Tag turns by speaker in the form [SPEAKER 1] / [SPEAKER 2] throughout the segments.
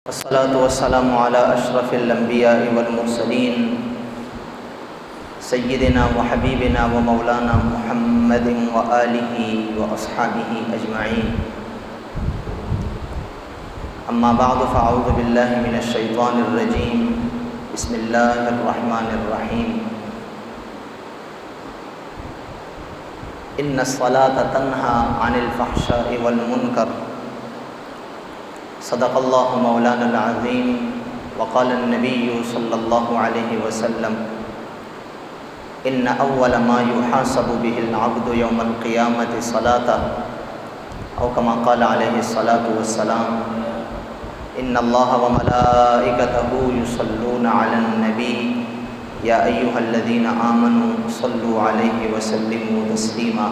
[SPEAKER 1] والصلاة والسلام على أشرف الأنبياء والمرسلين سيدنا وحبيبنا ومولانا محمد وآله وأصحابه أجمعين. أما بعد فأعوذ بالله من الشيطان الرجيم. بسم الله الرحمن الرحيم. إن الصلاة تنهى عن الفحشاء والمنكر. صدق الله مولانا العظيم. وقال النبي صلى الله عليه وسلم إن أول ما يحاسب به العبد يوم القيامة صلاته، أو كما قال عليه الصلاة والسلام إن الله وملائكته يصلون على النبي يا أيها الذين آمنوا صلوا عليه وسلموا تسليما.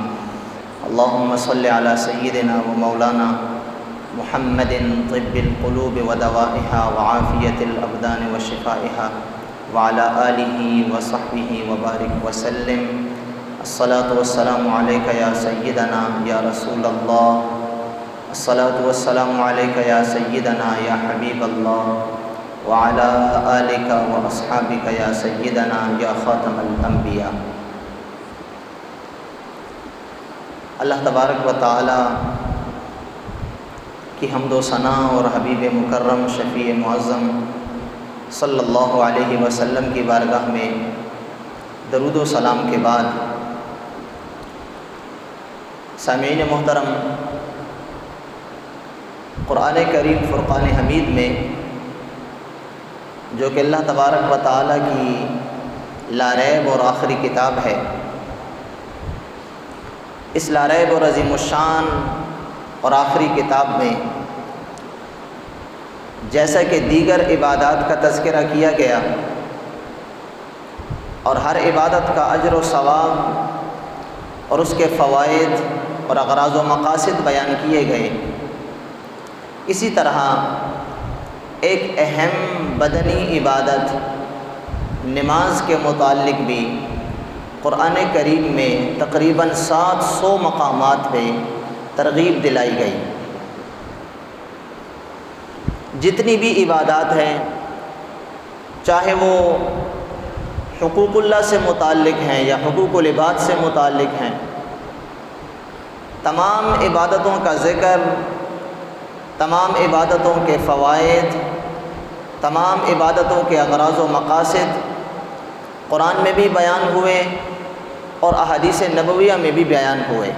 [SPEAKER 1] اللهم صل على سيدنا ومولانا محمد طب القلوب ودوائها وعافية الأبدان وشفائها وعلى آله وصحبه وبارك وسلم. الصلاة والسلام عليك يا سيدنا يا رسول الله. الصلاة والسلام عليك يا سيدنا يا حبيب الله وعلى آلك وأصحابك يا سيدنا يا خاتم الأنبياء. اللہ تبارک و تعالی کی حمد و ثنا اور حبیب مکرم شفیع معظم صلی اللہ علیہ وسلم کی بارگاہ میں درود و سلام کے بعد، سامعین محترم، قرآن کریم فرقان حمید میں جو کہ اللہ تبارک و تعالی کی لا ریب اور آخری کتاب ہے، اس لا ریب اور عظیم الشان اور آخری کتاب میں جیسا کہ دیگر عبادات کا تذکرہ کیا گیا اور ہر عبادت کا اجر و ثواب اور اس کے فوائد اور اغراض و مقاصد بیان کیے گئے، اسی طرح ایک اہم بدنی عبادت نماز کے متعلق بھی قرآن کریم میں تقریباً 700 مقامات پہ ترغیب دلائی گئی۔ جتنی بھی عبادات ہیں، چاہے وہ حقوق اللہ سے متعلق ہیں یا حقوق العباد سے متعلق ہیں، تمام عبادتوں کا ذکر، تمام عبادتوں کے فوائد، تمام عبادتوں کے اغراض و مقاصد قرآن میں بھی بیان ہوئے اور احادیث نبویہ میں بھی بیان ہوئے۔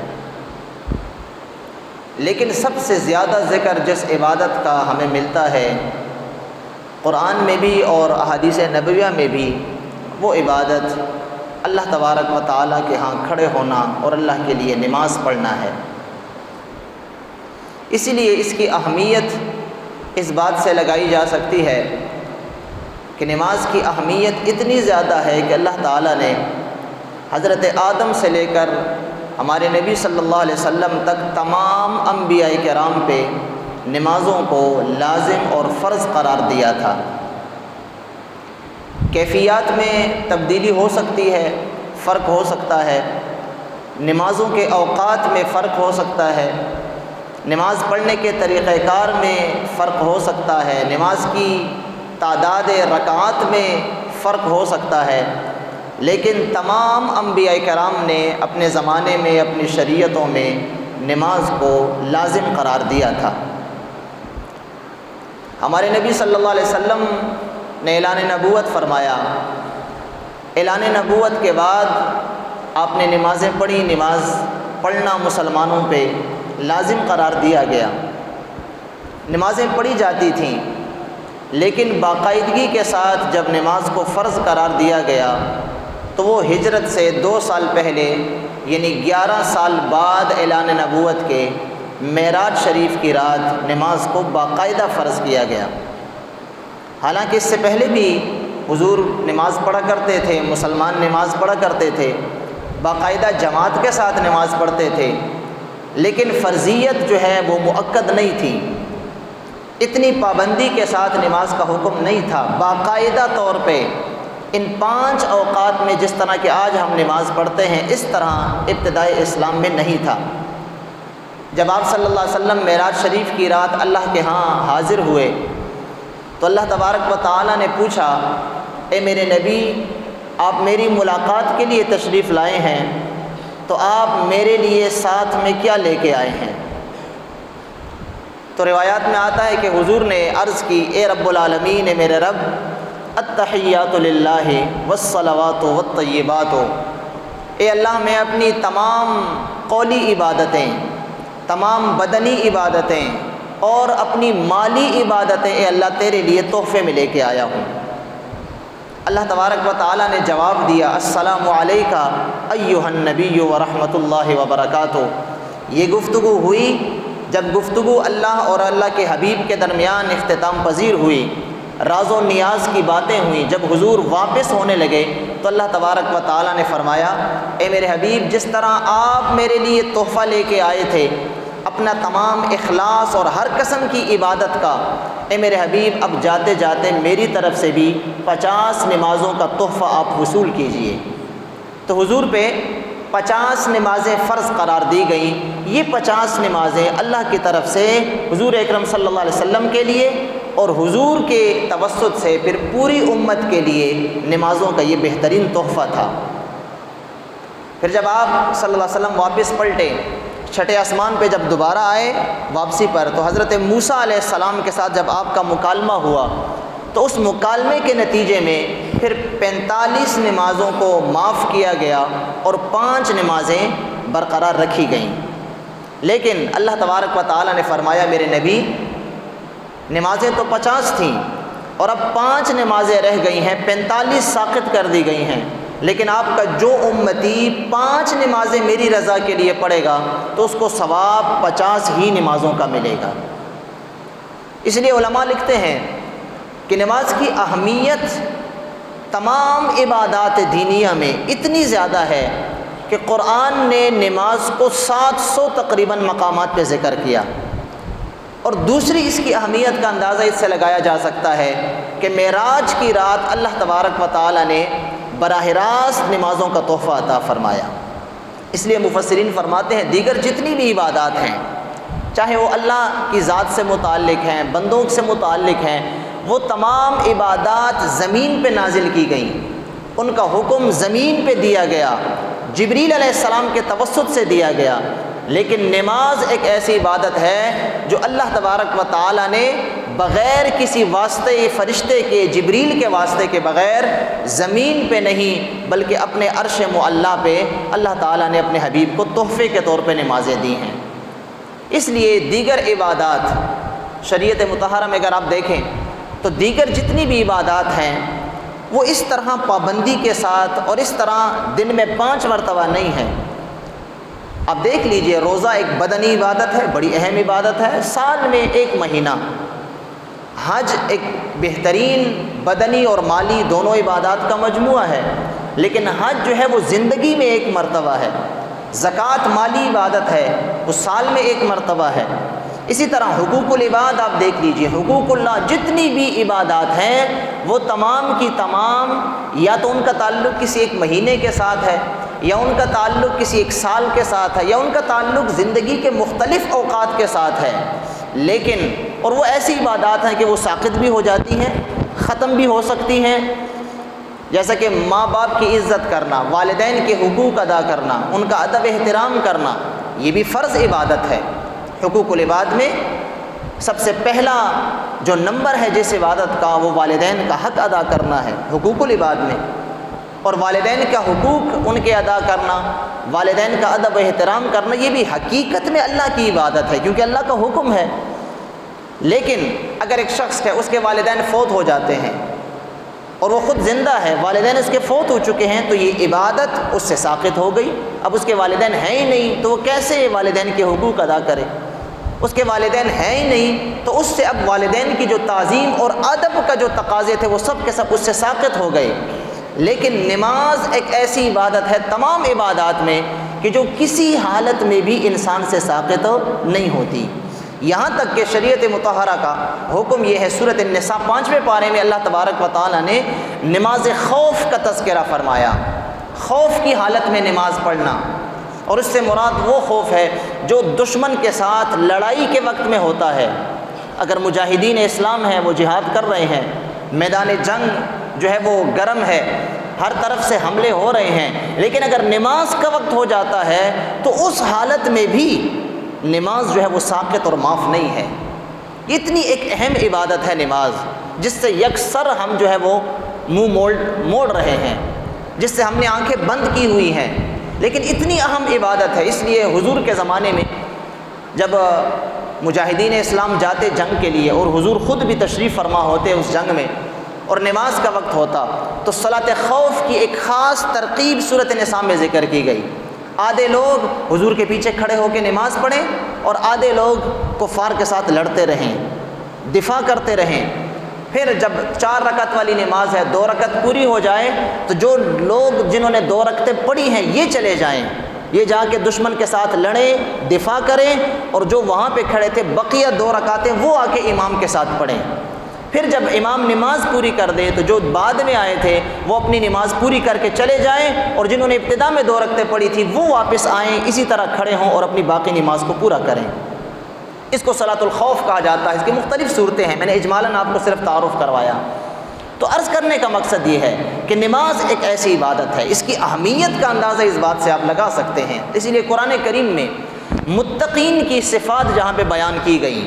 [SPEAKER 1] لیکن سب سے زیادہ ذکر جس عبادت کا ہمیں ملتا ہے قرآن میں بھی اور احادیث نبویہ میں بھی، وہ عبادت اللہ تبارک و تعالیٰ کے ہاں کھڑے ہونا اور اللہ کے لیے نماز پڑھنا ہے۔ اسی لیے اس کی اہمیت اس بات سے لگائی جا سکتی ہے کہ نماز کی اہمیت اتنی زیادہ ہے کہ اللہ تعالیٰ نے حضرت آدم سے لے کر ہمارے نبی صلی اللہ علیہ وسلم تک تمام انبیاء کرام پہ نمازوں کو لازم اور فرض قرار دیا تھا۔ کیفیات میں تبدیلی ہو سکتی ہے، فرق ہو سکتا ہے، نمازوں کے اوقات میں فرق ہو سکتا ہے، نماز پڑھنے کے طریقہ کار میں فرق ہو سکتا ہے، نماز کی تعداد رکعات میں فرق ہو سکتا ہے، لیکن تمام انبیاء کرام نے اپنے زمانے میں اپنی شریعتوں میں نماز کو لازم قرار دیا تھا۔ ہمارے نبی صلی اللہ علیہ وسلم نے اعلان نبوت فرمایا، اعلان نبوت کے بعد آپ نے نمازیں پڑھی، نماز پڑھنا مسلمانوں پہ لازم قرار دیا گیا۔ نمازیں پڑھی جاتی تھیں، لیکن باقاعدگی کے ساتھ جب نماز کو فرض قرار دیا گیا تو وہ ہجرت سے 2 سال پہلے یعنی 11 سال بعد اعلان نبوت کے معراج شریف کی رات نماز کو باقاعدہ فرض کیا گیا۔ حالانکہ اس سے پہلے بھی حضور نماز پڑھا کرتے تھے، مسلمان نماز پڑھا کرتے تھے، باقاعدہ جماعت کے ساتھ نماز پڑھتے تھے، لیکن فرضیت جو ہے وہ مؤکد نہیں تھی، اتنی پابندی کے ساتھ نماز کا حکم نہیں تھا۔ باقاعدہ طور پہ ان 5 اوقات میں جس طرح کہ آج ہم نماز پڑھتے ہیں، اس طرح ابتدائی اسلام میں نہیں تھا۔ جب آپ صلی اللہ علیہ وسلم معراج شریف کی رات اللہ کے ہاں حاضر ہوئے تو اللہ تبارک و تعالیٰ نے پوچھا اے میرے نبی آپ میری ملاقات کے لیے تشریف لائے ہیں تو آپ میرے لیے ساتھ میں کیا لے کے آئے ہیں؟ تو روایات میں آتا ہے کہ حضور نے عرض کی اے رب العالمین، اے میرے رب، التحیات للہ والصلوات والطیبات، اے اللہ میں اپنی تمام قولی عبادتیں، تمام بدنی عبادتیں اور اپنی مالی عبادتیں اے اللہ تیرے لیے تحفے میں لے کے آیا ہوں۔ اللہ تبارک و تعالیٰ نے جواب دیا السلام علیکہ ایھا النبی ورحمۃ اللہ وبرکاتہ۔ یہ گفتگو ہوئی جب گفتگو اللہ اور اللہ کے حبیب کے درمیان اختتام پذیر ہوئی، راز و نیاز کی باتیں ہوئیں۔ جب حضور واپس ہونے لگے تو اللہ تبارک و تعالیٰ نے فرمایا اے میرے حبیب، جس طرح آپ میرے لیے تحفہ لے کے آئے تھے اپنا تمام اخلاص اور ہر قسم کی عبادت کا، اے میرے حبیب اب جاتے جاتے میری طرف سے بھی 50 نمازوں کا تحفہ آپ وصول کیجئے۔ تو حضور پہ 50 نمازیں فرض قرار دی گئیں۔ یہ 50 نمازیں اللہ کی طرف سے حضور اکرم صلی اللہ علیہ وسلم کے لیے اور حضور کے توسط سے پھر پوری امت کے لیے نمازوں کا یہ بہترین تحفہ تھا۔ پھر جب آپ صلی اللہ علیہ وسلم واپس پلٹے، چھٹے آسمان پہ جب دوبارہ آئے واپسی پر، تو حضرت موسیٰ علیہ السلام کے ساتھ جب آپ کا مکالمہ ہوا تو اس مکالمے کے نتیجے میں پھر 45 نمازوں کو معاف کیا گیا اور 5 نمازیں برقرار رکھی گئیں۔ لیکن اللہ تبارک و تعالیٰ نے فرمایا میرے نبی نمازیں تو 50 تھیں اور اب 5 نمازیں رہ گئی ہیں، 45 ساقط کر دی گئی ہیں، لیکن آپ کا جو امتی 5 نمازیں میری رضا کے لیے پڑھے گا تو اس کو ثواب 50 ہی نمازوں کا ملے گا۔ اس لیے علماء لکھتے ہیں کہ نماز کی اہمیت تمام عبادات دینیہ میں اتنی زیادہ ہے کہ قرآن نے نماز کو 700 تقریباً مقامات پہ ذکر کیا۔ اور دوسری اس کی اہمیت کا اندازہ اس سے لگایا جا سکتا ہے کہ معراج کی رات اللہ تبارک و تعالیٰ نے براہ راست نمازوں کا تحفہ عطا فرمایا۔ اس لیے مفسرین فرماتے ہیں دیگر جتنی بھی عبادات ہیں، چاہے وہ اللہ کی ذات سے متعلق ہیں، بندوں سے متعلق ہیں، وہ تمام عبادات زمین پہ نازل کی گئیں، ان کا حکم زمین پہ دیا گیا، جبریل علیہ السلام کے توسط سے دیا گیا۔ لیکن نماز ایک ایسی عبادت ہے جو اللہ تبارک و تعالیٰ نے بغیر کسی واسطے فرشتے کے، جبریل کے واسطے کے بغیر زمین پہ نہیں بلکہ اپنے عرش معلیٰ پہ اللہ تعالیٰ نے اپنے حبیب کو تحفے کے طور پہ نمازیں دی ہیں۔ اس لیے دیگر عبادات شریعت مطہرہ میں اگر آپ دیکھیں تو دیگر جتنی بھی عبادات ہیں وہ اس طرح پابندی کے ساتھ اور اس طرح دن میں 5 مرتبہ نہیں ہیں۔ آپ دیکھ لیجئے روزہ ایک بدنی عبادت ہے، بڑی اہم عبادت ہے، سال میں 1 مہینہ۔ حج ایک بہترین بدنی اور مالی دونوں عبادات کا مجموعہ ہے، لیکن حج جو ہے وہ زندگی میں 1 مرتبہ ہے۔ زکوٰۃ مالی عبادت ہے، وہ سال میں 1 مرتبہ ہے۔ اسی طرح حقوق العباد آپ دیکھ لیجئے، حقوق اللہ جتنی بھی عبادات ہیں وہ تمام کی تمام یا تو ان کا تعلق کسی ایک مہینے کے ساتھ ہے، یا ان کا تعلق کسی ایک سال کے ساتھ ہے، یا ان کا تعلق زندگی کے مختلف اوقات کے ساتھ ہے، لیکن اور وہ ایسی عبادات ہیں کہ وہ ساقط بھی ہو جاتی ہیں، ختم بھی ہو سکتی ہیں، جیسا کہ ماں باپ کی عزت کرنا، والدین کے حقوق ادا کرنا، ان کا ادب احترام کرنا، یہ بھی فرض عبادت ہے۔ حقوق العباد میں سب سے پہلا جو نمبر ہے جس عبادت کا وہ والدین کا حق ادا کرنا ہے حقوق العباد میں، اور والدین کا حقوق ان کے ادا کرنا، والدین کا ادب و احترام کرنا، یہ بھی حقیقت میں اللہ کی عبادت ہے کیونکہ اللہ کا حکم ہے۔ لیکن اگر ایک شخص ہے اس کے والدین فوت ہو جاتے ہیں اور وہ خود زندہ ہے، والدین اس کے فوت ہو چکے ہیں، تو یہ عبادت اس سے ساقط ہو گئی۔ اب اس کے والدین ہیں ہی نہیں تو وہ کیسے والدین کے حقوق ادا کرے؟ اس کے والدین ہیں ہی نہیں تو اس سے اب والدین کی جو تعظیم اور ادب کا جو تقاضے تھے وہ سب کے سب اس سے ساقط ہو گئے۔ لیکن نماز ایک ایسی عبادت ہے تمام عبادات میں کہ جو کسی حالت میں بھی انسان سے ساقط نہیں ہوتی، یہاں تک کہ شریعت مطہرہ کا حکم یہ ہے، سورۃ النساء 5ویں پارے میں اللہ تبارک و تعالیٰ نے نماز خوف کا تذکرہ فرمایا، خوف کی حالت میں نماز پڑھنا، اور اس سے مراد وہ خوف ہے جو دشمن کے ساتھ لڑائی کے وقت میں ہوتا ہے۔ اگر مجاہدین اسلام ہیں وہ جہاد کر رہے ہیں، میدان جنگ جو ہے وہ گرم ہے، ہر طرف سے حملے ہو رہے ہیں، لیکن اگر نماز کا وقت ہو جاتا ہے تو اس حالت میں بھی نماز جو ہے وہ ساقط اور معاف نہیں ہے۔ اتنی ایک اہم عبادت ہے نماز، جس سے یکسر ہم جو ہے وہ منہ موڑ رہے ہیں، جس سے ہم نے آنکھیں بند کی ہوئی ہیں، لیکن اتنی اہم عبادت ہے۔ اس لیے حضور کے زمانے میں جب مجاہدین اسلام جاتے جنگ کے لیے اور حضور خود بھی تشریف فرما ہوتے اس جنگ میں اور نماز کا وقت ہوتا، تو صلاۃ خوف کی ایک خاص ترغیب سورۃ نساء میں ذکر کی گئی۔ آدھے لوگ حضور کے پیچھے کھڑے ہو کے نماز پڑھیں اور آدھے لوگ کفار کے ساتھ لڑتے رہیں، دفاع کرتے رہیں۔ پھر جب 4 رکعت والی نماز ہے، 2 رکعت پوری ہو جائے تو جو لوگ جنہوں نے 2 رکعتیں پڑھی ہیں یہ چلے جائیں، یہ جا کے دشمن کے ساتھ لڑیں، دفاع کریں، اور جو وہاں پہ کھڑے تھے بقیہ 2 رکعتیں وہ آ کے امام کے ساتھ پڑھیں۔ پھر جب امام نماز پوری کر دے تو جو بعد میں آئے تھے وہ اپنی نماز پوری کر کے چلے جائیں، اور جنہوں نے ابتدا میں 2 رکعتیں پڑھی تھی وہ واپس آئیں، اسی طرح کھڑے ہوں اور اپنی باقی نماز کو پورا کریں۔ اس کو صلاۃ الخوف کہا جاتا ہے۔ اس کی مختلف صورتیں ہیں، میں نے اجمالاً آپ کو صرف تعارف کروایا۔ تو عرض کرنے کا مقصد یہ ہے کہ نماز ایک ایسی عبادت ہے، اس کی اہمیت کا اندازہ اس بات سے آپ لگا سکتے ہیں۔ اسی لیے قرآن کریم میں متقین کی صفات جہاں پہ بیان کی گئی،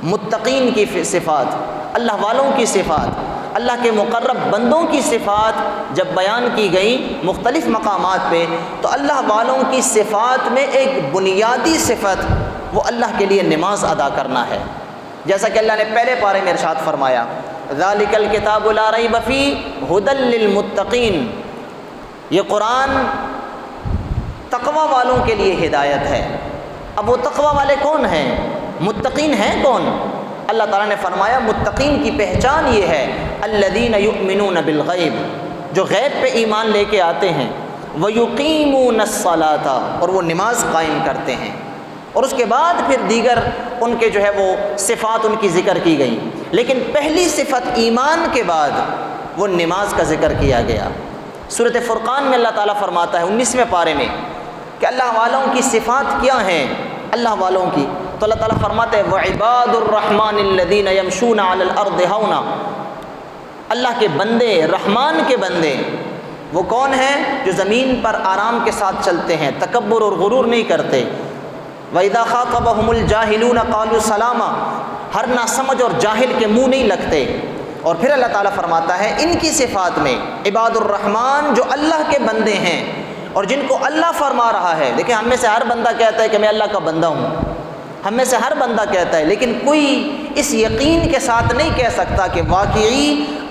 [SPEAKER 1] متقین کی صفات، اللہ والوں کی صفات، اللہ کے مقرب بندوں کی صفات جب بیان کی گئی مختلف مقامات پہ، تو اللہ والوں کی صفات میں ایک بنیادی صفت وہ اللہ کے لیے نماز ادا کرنا ہے۔ جیسا کہ اللہ نے پہلے پارے میں ارشاد فرمایا، ذالک الکتاب لا ریب فیہ ھدی للمتقین، یہ قرآن تقوی والوں کے لیے ہدایت ہے۔ اب وہ تقوی والے کون ہیں؟ متقین ہیں کون؟ اللہ تعالیٰ نے فرمایا متقین کی پہچان یہ ہے، الذین یؤمنون بالغیب، جو غیب پہ ایمان لے کے آتے ہیں، ویقیمون الصلاۃ، اور وہ نماز قائم کرتے ہیں۔ اور اس کے بعد پھر دیگر ان کے جو ہے وہ صفات ان کی ذکر کی گئی، لیکن پہلی صفت ایمان کے بعد وہ نماز کا ذکر کیا گیا۔ سورۃ فرقان میں اللہ تعالیٰ فرماتا ہے 19ویں پارے میں کہ اللہ والوں کی صفات کیا ہیں، اللہ والوں کی، تو اللہ تعالیٰ فرماتا ہے وعباد الرحمن الذین یمشون علی الارض ہونا، اللہ کے بندے، رحمان کے بندے وہ کون ہیں؟ جو زمین پر آرام کے ساتھ چلتے ہیں، تکبر اور غرور نہیں کرتے۔ وَإِذَا خَاطَبَهُمُ الْجَاهِلُونَ قَالُوا سَلَامًا، ہر ناسمجھ اور جاہل کے منہ نہیں لگتے۔ اور پھر اللہ تعالیٰ فرماتا ہے ان کی صفات میں عباد الرحمن، جو اللہ کے بندے ہیں اور جن کو اللہ فرما رہا ہے۔ دیکھیں ہم میں سے ہر بندہ کہتا ہے کہ میں اللہ کا بندہ ہوں، ہم میں سے ہر بندہ کہتا ہے، لیکن کوئی اس یقین کے ساتھ نہیں کہہ سکتا کہ واقعی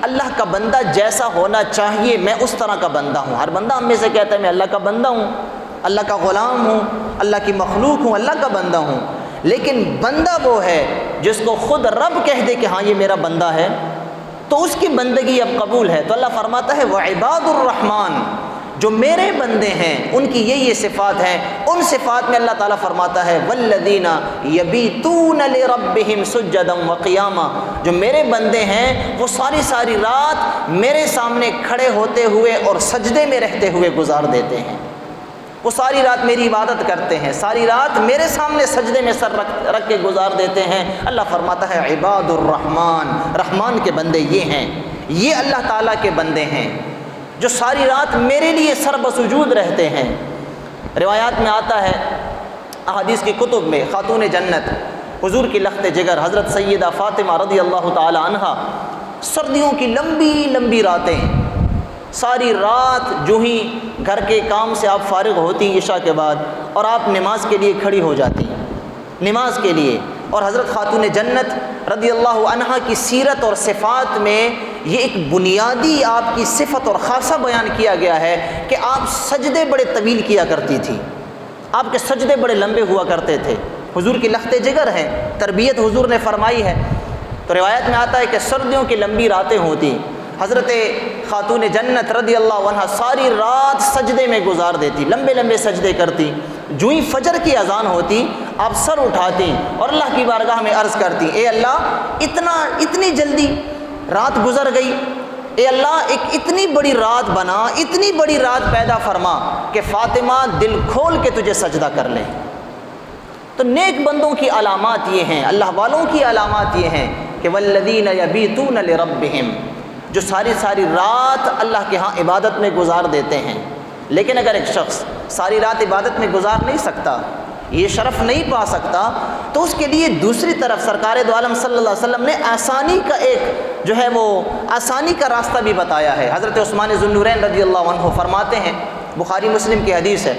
[SPEAKER 1] اللہ کا بندہ جیسا ہونا چاہیے میں اس طرح کا بندہ ہوں۔ ہر بندہ ہم میں سے کہتا ہے میں اللہ کا بندہ ہوں، اللہ کا غلام ہوں، اللہ کی مخلوق ہوں، اللہ کا بندہ ہوں، لیکن بندہ وہ ہے جس کو خود رب کہہ دے کہ ہاں یہ میرا بندہ ہے تو اس کی بندگی اب قبول ہے۔ تو اللہ فرماتا ہے وعباد الرحمن، جو میرے بندے ہیں ان کی یہ صفات ہیں۔ ان صفات میں اللہ تعالیٰ فرماتا ہے والذین یبیتون لربہم سجدا وقیاما، جو میرے بندے ہیں وہ ساری ساری رات میرے سامنے کھڑے ہوتے ہوئے اور سجدے میں رہتے ہوئے گزار دیتے ہیں۔ وہ ساری رات میری عبادت کرتے ہیں، ساری رات میرے سامنے سجدے میں سر رکھ کے گزار دیتے ہیں۔ اللہ فرماتا ہے عباد الرحمن، رحمان کے بندے یہ ہیں، یہ اللہ تعالیٰ کے بندے ہیں جو ساری رات میرے لیے سر بسجود رہتے ہیں۔ روایات میں آتا ہے، احادیث کی کتب میں، خاتون جنت حضور کی لخت جگر حضرت سیدہ فاطمہ رضی اللہ تعالی عنہا، سردیوں کی لمبی لمبی راتیں، ساری رات جو ہی گھر کے کام سے آپ فارغ ہوتی عشاء کے بعد اور آپ نماز کے لیے کھڑی ہو جاتی نماز کے لیے۔ اور حضرت خاتون جنت رضی اللہ عنہا کی سیرت اور صفات میں یہ ایک بنیادی آپ کی صفت اور خاصہ بیان کیا گیا ہے کہ آپ سجدے بڑے طویل کیا کرتی تھی، آپ کے سجدے بڑے لمبے ہوا کرتے تھے۔ حضور کی لخت جگر ہیں، تربیت حضور نے فرمائی ہے۔ تو روایت میں آتا ہے کہ سردیوں کی لمبی راتیں ہوتی، حضرت خاتون جنت رضی اللہ عنہ ساری رات سجدے میں گزار دیتی، لمبے لمبے سجدے کرتی۔ جو ہی فجر کی اذان ہوتی آپ سر اٹھاتی اور اللہ کی بارگاہ میں عرض کرتی، اے اللہ اتنی جلدی رات گزر گئی، اے اللہ ایک اتنی بڑی رات بنا، اتنی بڑی رات پیدا فرما کہ فاطمہ دل کھول کے تجھے سجدہ کر لے۔ تو نیک بندوں کی علامات یہ ہیں، اللہ والوں کی علامات یہ ہیں کہ والذین یبیتون لربہم، جو ساری رات اللہ کے ہاں عبادت میں گزار دیتے ہیں۔ لیکن اگر ایک شخص ساری رات عبادت میں گزار نہیں سکتا، یہ شرف نہیں پا سکتا، تو اس کے لیے دوسری طرف سرکار دو عالم صلی اللہ علیہ وسلم نے آسانی کا ایک جو ہے وہ آسانی کا راستہ بھی بتایا ہے۔ حضرت عثمان ذو النورین رضی اللہ عنہ فرماتے ہیں، بخاری مسلم کی حدیث ہے،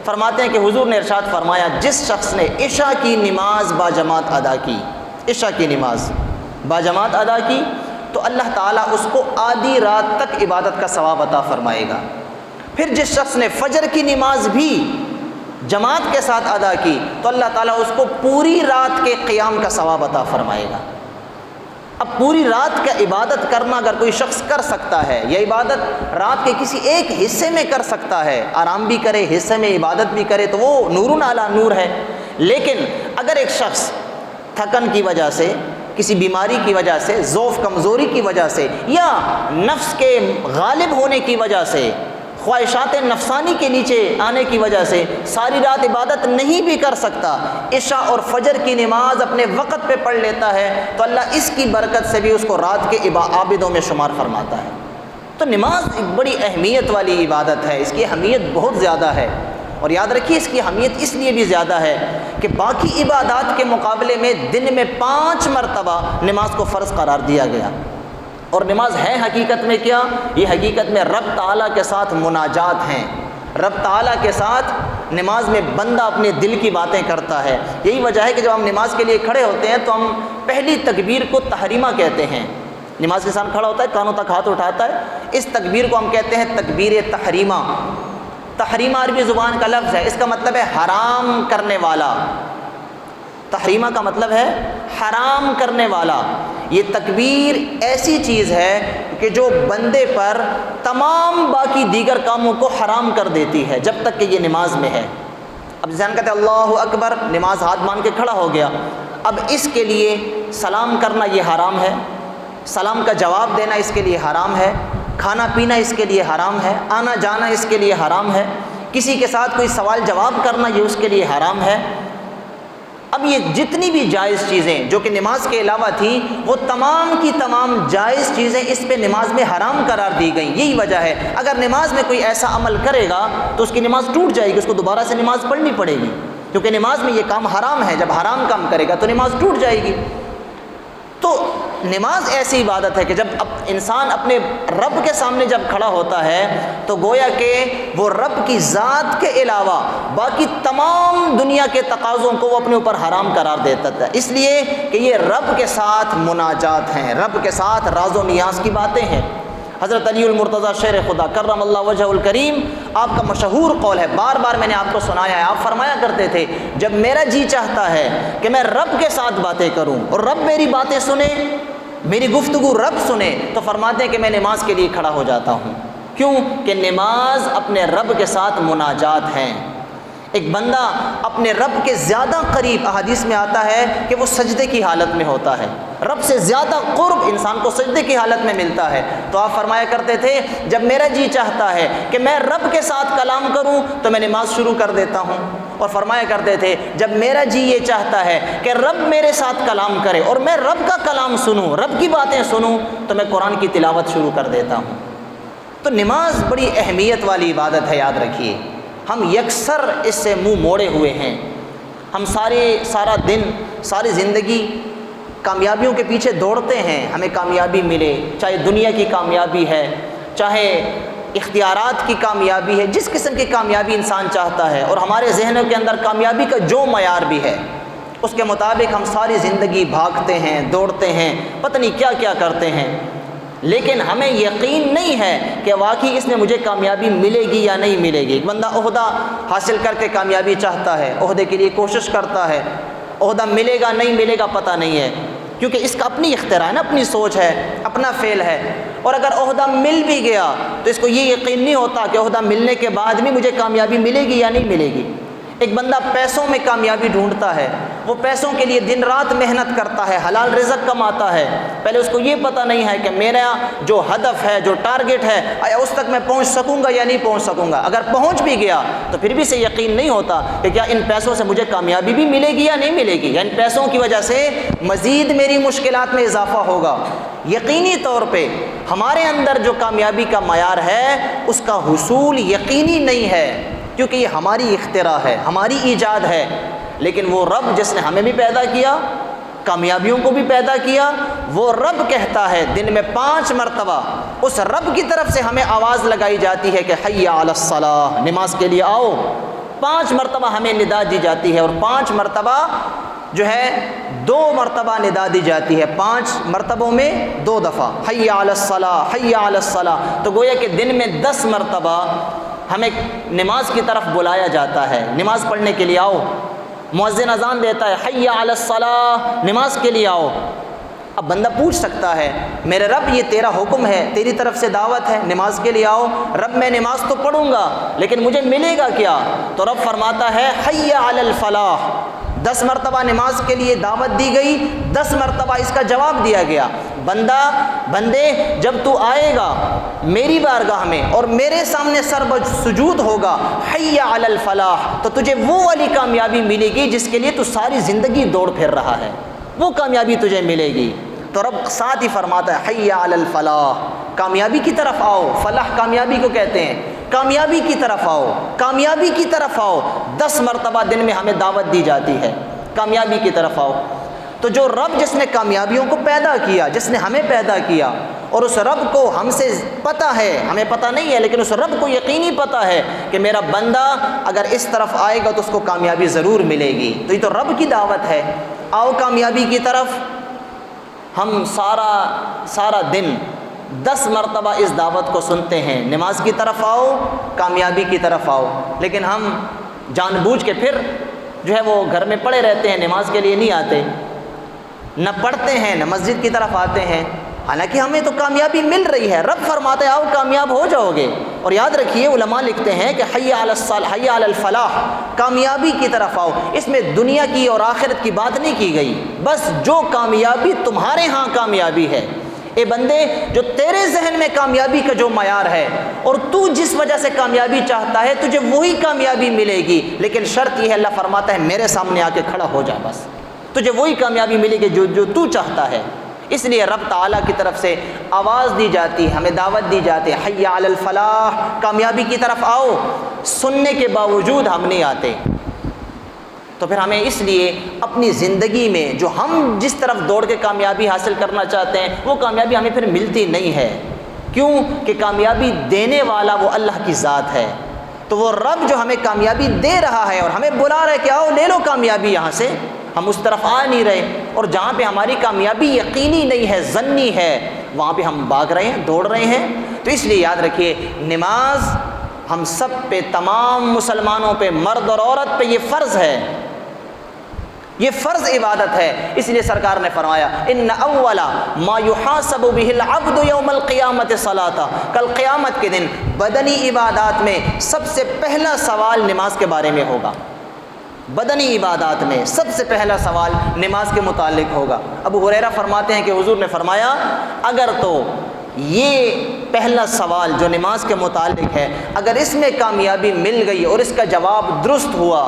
[SPEAKER 1] فرماتے ہیں کہ حضور نے ارشاد فرمایا، جس شخص نے عشاء کی نماز باجماعت ادا کی، عشاء کی نماز باجماعت ادا کی، تو اللہ تعالیٰ اس کو آدھی رات تک عبادت کا ثواب عطا فرمائے گا۔ پھر جس شخص نے فجر کی نماز بھی جماعت کے ساتھ ادا کی، تو اللہ تعالیٰ اس کو پوری رات کے قیام کا ثواب عطا فرمائے گا۔ اب پوری رات کا عبادت کرنا اگر کوئی شخص کر سکتا ہے، یا عبادت رات کے کسی ایک حصے میں کر سکتا ہے، آرام بھی کرے، حصے میں عبادت بھی کرے، تو وہ نور علی نور ہے۔ لیکن اگر ایک شخص تھکن کی وجہ سے، کسی بیماری کی وجہ سے، ضعف کمزوری کی وجہ سے، یا نفس کے غالب ہونے کی وجہ سے، خواہشات نفسانی کے نیچے آنے کی وجہ سے ساری رات عبادت نہیں بھی کر سکتا، عشاء اور فجر کی نماز اپنے وقت پہ پڑھ لیتا ہے، تو اللہ اس کی برکت سے بھی اس کو رات کے عابدوں میں شمار فرماتا ہے۔ تو نماز ایک بڑی اہمیت والی عبادت ہے، اس کی اہمیت بہت زیادہ ہے، اور یاد رکھیے اس کی اہمیت اس لیے بھی زیادہ ہے کہ باقی عبادات کے مقابلے میں دن میں 5 مرتبہ نماز کو فرض قرار دیا گیا۔ اور نماز ہے حقیقت میں کیا؟ یہ حقیقت میں رب تعالیٰ کے ساتھ مناجات ہیں۔ رب تعالیٰ کے ساتھ نماز میں بندہ اپنے دل کی باتیں کرتا ہے۔ یہی وجہ ہے کہ جب ہم نماز کے لیے کھڑے ہوتے ہیں تو ہم پہلی تکبیر کو تحریمہ کہتے ہیں۔ نماز کے ساتھ کھڑا ہوتا ہے، کانوں تک ہاتھ اٹھاتا ہے، اس تکبیر کو ہم کہتے ہیں تکبیر تحریمہ۔ تحریمہ عربی زبان کا لفظ ہے، اس کا مطلب ہے حرام کرنے والا۔ تحریمہ کا مطلب ہے حرام کرنے والا۔ یہ تکبیر ایسی چیز ہے کہ جو بندے پر تمام باقی دیگر کاموں کو حرام کر دیتی ہے جب تک کہ یہ نماز میں ہے۔ اب ذہن کہتے ہیں اللہ اکبر، نماز ہاتھ باندھ کے کھڑا ہو گیا، اب اس کے لیے سلام کرنا یہ حرام ہے، سلام کا جواب دینا اس کے لیے حرام ہے، کھانا پینا اس کے لیے حرام ہے، آنا جانا اس کے لیے حرام ہے، کسی کے ساتھ کوئی سوال جواب کرنا یہ اس کے لیے حرام ہے۔ اب یہ جتنی بھی جائز چیزیں جو کہ نماز کے علاوہ تھیں، وہ تمام کی تمام جائز چیزیں اس پہ نماز میں حرام قرار دی گئیں۔ یہی وجہ ہے اگر نماز میں کوئی ایسا عمل کرے گا تو اس کی نماز ٹوٹ جائے گی، اس کو دوبارہ سے نماز پڑھنی پڑے گی، کیونکہ نماز میں یہ کام حرام ہے۔ جب حرام کام کرے گا تو نماز ٹوٹ جائے گی۔ تو نماز ایسی عبادت ہے کہ جب انسان اپنے رب کے سامنے جب کھڑا ہوتا ہے تو گویا کہ وہ رب کی ذات کے علاوہ باقی تمام دنیا کے تقاضوں کو وہ اپنے اوپر حرام قرار دیتا تھا، اس لیے کہ یہ رب کے ساتھ مناجات ہیں، رب کے ساتھ راز و نیاز کی باتیں ہیں۔ حضرت علی المرتضیٰ شیر خدا کرم اللہ وجہ الکریم، آپ کا مشہور قول ہے، بار بار میں نے آپ کو سنایا ہے، آپ فرمایا کرتے تھے جب میرا جی چاہتا ہے کہ میں رب کے ساتھ باتیں کروں اور رب میری باتیں سنے، میری گفتگو رب سنے، تو فرماتے ہیں کہ میں نماز کے لیے کھڑا ہو جاتا ہوں۔ کیوں؟ کہ نماز اپنے رب کے ساتھ مناجات ہیں۔ ایک بندہ اپنے رب کے زیادہ قریب، احادیث میں آتا ہے کہ وہ سجدے کی حالت میں ہوتا ہے، رب سے زیادہ قرب انسان کو سجدے کی حالت میں ملتا ہے۔ تو آپ فرمایا کرتے تھے جب میرا جی چاہتا ہے کہ میں رب کے ساتھ کلام کروں تو میں نماز شروع کر دیتا ہوں، اور فرمایا کرتے تھے جب میرا جی یہ چاہتا ہے کہ رب میرے ساتھ کلام کرے اور میں رب کا کلام سنوں، رب کی باتیں سنوں، تو میں قرآن کی تلاوت شروع کر دیتا ہوں۔ تو نماز بڑی اہمیت والی عبادت ہے، یاد رکھیے۔ ہم یکسر اس سے منہ موڑے ہوئے ہیں، ہم سارا دن ساری زندگی کامیابیوں کے پیچھے دوڑتے ہیں، ہمیں کامیابی ملے، چاہے دنیا کی کامیابی ہے، چاہے اختیارات کی کامیابی ہے، جس قسم کی کامیابی انسان چاہتا ہے، اور ہمارے ذہنوں کے اندر کامیابی کا جو معیار بھی ہے اس کے مطابق ہم ساری زندگی بھاگتے ہیں، دوڑتے ہیں، پتہ نہیں کیا کیا کرتے ہیں، لیکن ہمیں یقین نہیں ہے کہ واقعی اس میں مجھے کامیابی ملے گی یا نہیں ملے گی۔ ایک بندہ عہدہ حاصل کر کے کامیابی چاہتا ہے، عہدے کے لیے کوشش کرتا ہے، عہدہ ملے گا نہیں ملے گا پتہ نہیں ہے، کیونکہ اس کا اپنی اختراع ہے نا، اپنی سوچ ہے، اپنا فعل ہے۔ اور اگر عہدہ مل بھی گیا تو اس کو یہ یقین نہیں ہوتا کہ عہدہ ملنے کے بعد بھی مجھے کامیابی ملے گی یا نہیں ملے گی۔ ایک بندہ پیسوں میں کامیابی ڈھونڈتا ہے، وہ پیسوں کے لیے دن رات محنت کرتا ہے، حلال رزق کماتا ہے، پہلے اس کو یہ پتہ نہیں ہے کہ میرا جو ہدف ہے، جو ٹارگٹ ہے، آیا اس تک میں پہنچ سکوں گا یا نہیں پہنچ سکوں گا۔ اگر پہنچ بھی گیا تو پھر بھی سے یقین نہیں ہوتا کہ کیا ان پیسوں سے مجھے کامیابی بھی ملے گی یا نہیں ملے گی، یا ان پیسوں کی وجہ سے مزید میری مشکلات میں اضافہ ہوگا۔ یقینی طور پہ ہمارے اندر جو کامیابی کا معیار ہے اس کا حصول یقینی نہیں ہے، کیونکہ یہ ہماری اختراع ہے، ہماری ایجاد ہے، لیکن وہ رب جس نے ہمیں بھی پیدا کیا، کامیابیوں کو بھی پیدا کیا، وہ رب کہتا ہے دن میں 5 مرتبہ اس رب کی طرف سے ہمیں آواز لگائی جاتی ہے کہ حی علی الصلاۃ، نماز کے لیے آؤ۔ 5 مرتبہ ہمیں ندا دی جاتی ہے، اور 5 مرتبہ جو ہے 2 مرتبہ ندا دی جاتی ہے، 5 مرتبوں میں 2 دفعہ حی علی الصلاۃ، حی علی الصلاۃ، تو گویا کہ دن میں 10 مرتبہ ہمیں نماز کی طرف بلایا جاتا ہے، نماز پڑھنے کے لیے آؤ۔ مؤذن اذان دیتا ہے حی علی الصلاۃ، نماز کے لیے آؤ۔ اب بندہ پوچھ سکتا ہے میرے رب یہ تیرا حکم ہے، تیری طرف سے دعوت ہے، نماز کے لیے آؤ، رب میں نماز تو پڑھوں گا لیکن مجھے ملے گا کیا؟ تو رب فرماتا ہے حی علی الفلاح، 10 مرتبہ نماز کے لیے دعوت دی گئی، 10 مرتبہ اس کا جواب دیا گیا، بندے جب تو آئے گا میری بارگاہ میں اور میرے سامنے سر سجود ہوگا حی علی الفلاح، تو تجھے وہ والی کامیابی ملے گی جس کے لیے تو ساری زندگی دوڑ پھر رہا ہے، وہ کامیابی تجھے ملے گی۔ تو رب ساتھ ہی فرماتا ہے حی علی الفلاح، کامیابی کی طرف آؤ، فلاح کامیابی کو کہتے ہیں، کامیابی کی طرف آؤ، کامیابی کی طرف آؤ۔ 10 مرتبہ دن میں ہمیں دعوت دی جاتی ہے کامیابی کی طرف آؤ۔ تو جو رب جس نے کامیابیوں کو پیدا کیا، جس نے ہمیں پیدا کیا، اور اس رب کو ہم سے پتہ ہے، ہمیں پتہ نہیں ہے لیکن اس رب کو یقینی پتہ ہے کہ میرا بندہ اگر اس طرف آئے گا تو اس کو کامیابی ضرور ملے گی، تو یہ تو رب کی دعوت ہے، آؤ کامیابی کی طرف۔ ہم سارا دن 10 مرتبہ اس دعوت کو سنتے ہیں، نماز کی طرف آؤ، کامیابی کی طرف آؤ، لیکن ہم جان بوجھ کے پھر جو ہے وہ گھر میں پڑے رہتے ہیں، نماز کے لیے نہیں آتے، نہ پڑھتے ہیں نہ مسجد کی طرف آتے ہیں، حالانکہ ہمیں تو کامیابی مل رہی ہے، رب فرماتے آؤ کامیاب ہو جاؤ گے۔ اور یاد رکھیے علماء لکھتے ہیں کہ حی علی الصلاۃ، حی علی الفلاح، کامیابی کی طرف آؤ، اس میں دنیا کی اور آخرت کی بات نہیں کی گئی، بس جو کامیابی تمہارے ہاں کامیابی ہے، اے بندے جو تیرے ذہن میں کامیابی کا جو معیار ہے اور تو جس وجہ سے کامیابی چاہتا ہے تجھے وہی کامیابی ملے گی، لیکن شرط یہ ہے، اللہ فرماتا ہے میرے سامنے آ کے کھڑا ہو جا، بس تجھے وہی کامیابی ملے گی جو تو چاہتا ہے۔ اس لیے رب تعالیٰ کی طرف سے آواز دی جاتی ہے، ہمیں دعوت دی جاتی ہے حی علی الفلاح، کامیابی کی طرف آؤ، سننے کے باوجود ہم نہیں آتے۔ تو پھر ہمیں اس لیے اپنی زندگی میں جو ہم جس طرف دوڑ کے کامیابی حاصل کرنا چاہتے ہیں وہ کامیابی ہمیں پھر ملتی نہیں ہے، کیوں کہ کامیابی دینے والا وہ اللہ کی ذات ہے۔ تو وہ رب جو ہمیں کامیابی دے رہا ہے اور ہمیں بلا رہا ہے کہ آؤ لے لو کامیابی یہاں سے، ہم اس طرف آ نہیں رہے، اور جہاں پہ ہماری کامیابی یقینی نہیں ہے، ظنی ہے، وہاں پہ ہم بھاگ رہے ہیں، دوڑ رہے ہیں۔ تو اس لیے یاد رکھیے نماز ہم سب پہ، تمام مسلمانوں پہ، مرد اور عورت پہ یہ فرض ہے، یہ فرض عبادت ہے۔ اس لیے سرکار نے فرمایا ان اول ما یحاسب به العبد یوم القیامت صلاۃ، کل قیامت کے دن بدنی عبادات میں سب سے پہلا سوال نماز کے بارے میں ہوگا، بدنی عبادات میں سب سے پہلا سوال نماز کے متعلق ہوگا۔ ابو ہریرہ فرماتے ہیں کہ حضور نے فرمایا اگر تو یہ پہلا سوال جو نماز کے متعلق ہے اگر اس میں کامیابی مل گئی اور اس کا جواب درست ہوا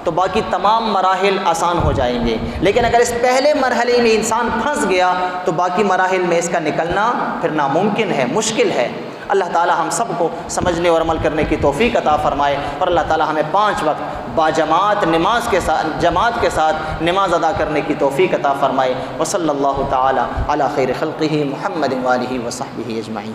[SPEAKER 1] تو باقی تمام مراحل آسان ہو جائیں گے، لیکن اگر اس پہلے مرحلے میں انسان پھنس گیا تو باقی مراحل میں اس کا نکلنا پھر ناممکن ہے، مشکل ہے۔ اللہ تعالی ہم سب کو سمجھنے اور عمل کرنے کی توفیق عطا فرمائے، اور اللہ تعالی ہمیں 5 وقت باجماعت نماز کے ساتھ، جماعت کے ساتھ نماز ادا کرنے کی توفیق عطا فرمائے۔ وصلی اللہ تعالی علی خیر خلقہ محمد وآلہ وصحبہ اجمعین۔